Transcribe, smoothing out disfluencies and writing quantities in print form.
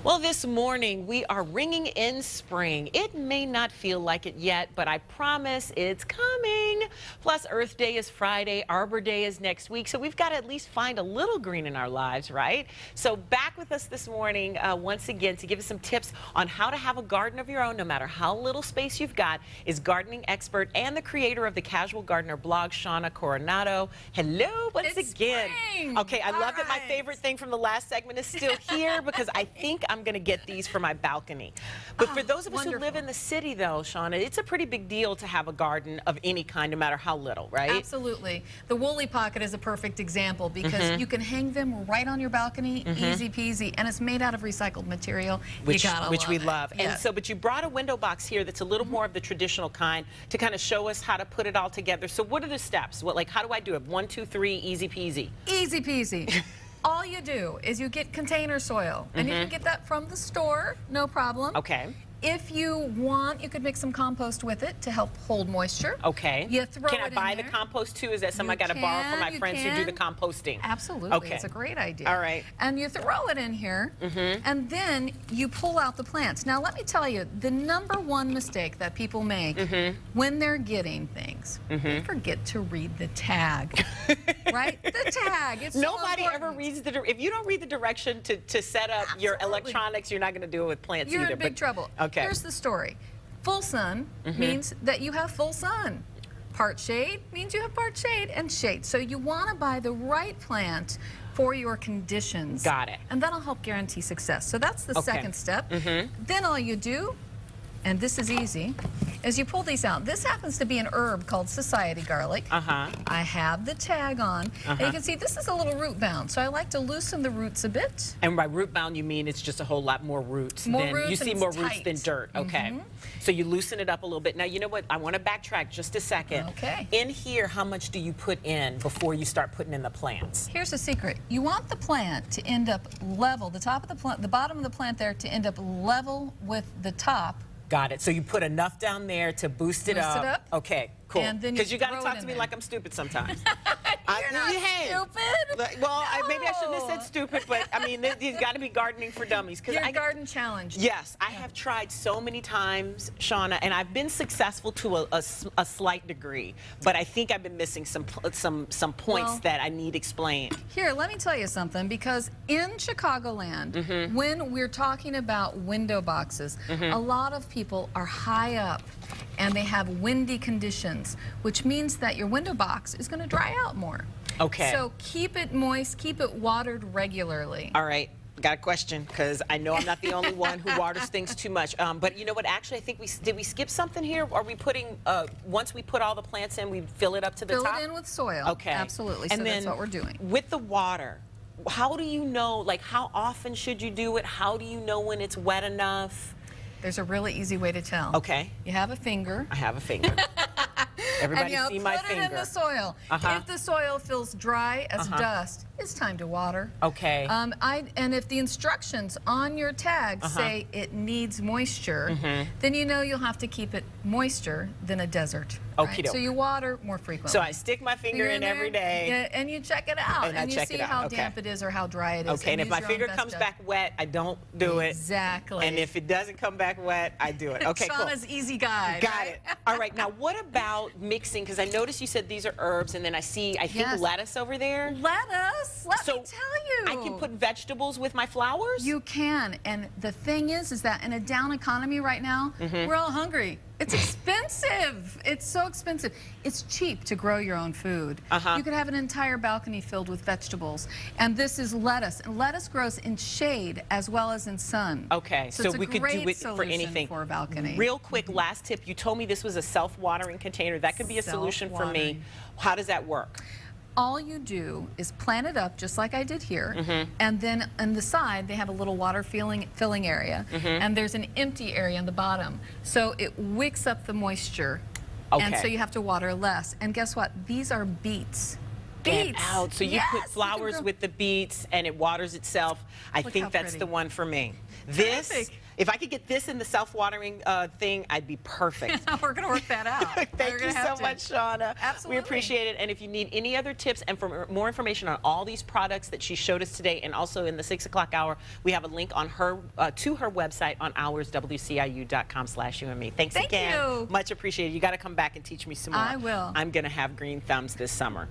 Well, this morning we are ringing in spring. It may not feel like it yet, but I promise it's coming. Plus, Earth Day is Friday, Arbor Day is next week, so we've got to at least find a little green in our lives, right? So back with us this morning once again to give us some tips on how to have a garden of your own, no matter how little space you've got, is gardening expert and the creator of the Casual Gardener blog, Shawna Coronado. Hello, once again. Spring. Okay, I love that my favorite thing from the last segment is still here because I think I'm going to get these for my balcony. But for those of us who live in the city, though, Shawna, it's a pretty big deal to have a garden of any kind, no matter how little, right? Absolutely. The woolly pocket is a perfect example because you can hang them right on your balcony, easy peasy, and it's made out of recycled material. Which we love. love. Yes. And so, but you brought a window box here that's a little more of the traditional kind to kind of show us how to put it all together. So what are the steps? What, like, how do I do it? 1, 2, 3, easy peasy. Easy peasy. All you do is you get container soil, and you can get that from the store, no problem. Okay. If you want, you could mix some compost with it to help hold moisture. Okay. You throw Can it I buy in the there. compost too? Is that something I got to borrow from my friends who do the composting? Absolutely. Okay. It's a great idea. All right. And you throw it in here, and then you pull out the plants. Now, let me tell you, the #1 mistake that people make when they're getting things, they forget to read the tag. Right? The tag. It's Nobody so ever reads the. If you don't read the direction to set up your electronics, you're not going to do it with plants You're either. in big trouble. Okay. Here's the story. Full sun means that you have full sun. Part shade means you have part shade and shade. So you want to buy the right plant for your conditions. Got it. And that'll help guarantee success. So that's the second step. Then all you do, and this is easy, is you pull these out. This happens to be an herb called society garlic. I have the tag on. And you can see this is a little root bound, so I like to loosen the roots a bit. And by root bound, you mean it's just a whole lot more roots than you see more roots than dirt. Okay. So you loosen it up a little bit. Now, you know what? I want to backtrack just a second. Okay. In here, how much do you put in before you start putting in the plants? Here's the secret. You want the plant to end up level, the top of the plant, the bottom of the plant there to end up level with the top. Got it. So you put enough down there to boost it up. Okay, cool. And then because you got to throw talk it to in me there. like I'm stupid sometimes. You're not stupid. Well, maybe I shouldn't have said stupid, but I mean, there's got to be gardening for dummies. Your garden challenge. Yes, I have tried so many times, Shawna, and I've been successful to a slight degree, but I think I've been missing some points that I need explained. Here, let me tell you something, because in Chicagoland, when we're talking about window boxes, a lot of people are high up and they have windy conditions, which means that your window box is going to dry out more. Okay. So keep it moist, keep it watered regularly. All right. Got a question, because I know I'm not the only one who waters things too much. But you know what? Actually, I think did we skip something here? Are we putting, once we put all the plants in, we fill it up to the top? Fill it in with soil. Okay. Absolutely. And so then that's what we're doing. With the water, how do you know, like, how often should you do it? How do you know when it's wet enough? There's a really easy way to tell. Okay. You have a finger. I have a finger. Everybody and see my put finger. it in the soil. If the soil feels dry as dust, it's time to water. Okay. And if the instructions on your tag say it needs moisture, then you know you'll have to keep it moister than a desert. Right? So you water more frequently. So I stick my finger in every day. Yeah, and you check it out. And you see how damp it is or how dry it is. Okay, and if my finger comes back wet, I don't do it. Exactly. And if it doesn't come back wet, I do it. Okay, cool. Shawna's easy guide. Got it. All right, now what about mixing? Because I noticed you said these are herbs, and then I see, I think, lettuce over there. Lettuce? Let me tell you. I can put vegetables with my flowers? You can, and the thing is that in a down economy right now, we're all hungry. It's expensive. It's so expensive. It's cheap to grow your own food. You could have an entire balcony filled with vegetables. And this is lettuce. And lettuce grows in shade as well as in sun. Okay, so we could do it for anything. anything. For a balcony. Real quick, last tip. You told me this was a self-watering container. That could be a solution for me. How does that work? All you do is plant it up just like I did here, and then on the side they have a little water filling area, and there's an empty area on the bottom. So it wicks up the moisture, and so you have to water less. And guess what? These are beets. get beets. out. So you put Yes, flowers with the beets and it waters itself. I Look think how that's pretty. the one for me. This, Terrific. if I could get this in the self-watering thing, I'd be perfect. We're going to work that out. Thank We're you gonna have so to. much, Shawna. Absolutely. We appreciate it. And if you need any other tips and for more information on all these products that she showed us today, and also in the 6 o'clock hour, we have a link on her to her website on ourswciu.com/you-and-me. Thanks Thank again. you. Much appreciated. You got to come back and teach me some more. I will. I'm going to have green thumbs this summer.